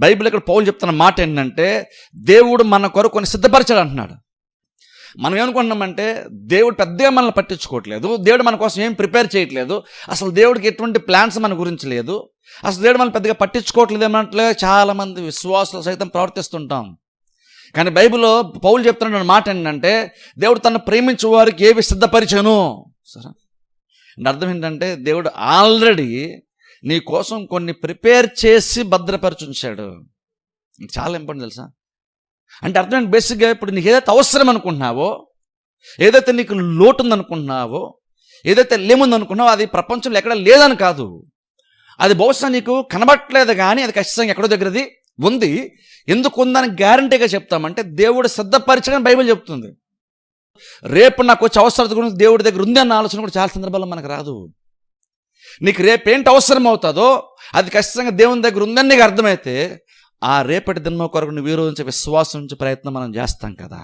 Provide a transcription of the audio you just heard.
Bible ఇక్కడ పౌలు చెప్తున్న మాట ఏంటంటే, దేవుడు మన కొరకు కొన్ని సిద్ధపరిచాడు అంటున్నాడు. మనం ఏమనుకుంటున్నామంటే దేవుడు పెద్దగా మనల్ని పట్టించుకోవట్లేదు, దేవుడు మన కోసం ఏం ప్రిపేర్ చేయట్లేదు, అసలు దేవుడికి ఎటువంటి ప్లాన్స్ మన గురించి లేదు, అసలు దేవుడు మనం పెద్దగా పట్టించుకోవట్లేదు ఏమన్నట్లే చాలామంది విశ్వాసులు సైతం ప్రవర్తిస్తుంటాం. కానీ బైబిల్లో పౌలు చెప్తున్న మాట ఏంటంటే, దేవుడు తను ప్రేమించే వారికి ఏవి సిద్ధపరిచాను. సరే, అర్థం ఏంటంటే దేవుడు ఆల్రెడీ నీ కోసం కొన్ని ప్రిపేర్ చేసి భద్రపరిచుంచాడు. చాలా ఇంపార్టెంట్ తెలుసా. అంటే అర్థం ఏంటి, బేసిక్గా ఇప్పుడు నీకు ఏదైతే అవసరం అనుకుంటున్నావో, ఏదైతే నీకు లోటు ఉందనుకుంటున్నావో, ఏదైతే లేముందనుకున్నావో అది ప్రపంచంలో ఎక్కడ లేదని కాదు, అది బహుశా నీకు కనబట్టలేదు కానీ అది ఖచ్చితంగా ఎక్కడో దగ్గరది ఉంది. ఎందుకు ఉందని గ్యారంటీగా చెప్తామంటే దేవుడు సిద్ధపరిచని బైబిల్ చెప్తుంది. రేపు నాకు వచ్చే అవసరత గురించి దేవుడి దగ్గర ఉంది అన్న ఆలోచన కూడా చాలా సందర్భాల్లో మనకు రాదు. నీకు రేపేంటి అవసరం అవుతుందో అది ఖచ్చితంగా దేవుని దగ్గర ఉందని నీకు అర్థమైతే ఆ రేపటి దినం కొరకు నువ్వు ఈ రోజు నుంచి విశ్వాసం నుంచి ప్రయత్నం మనం చేస్తాం కదా.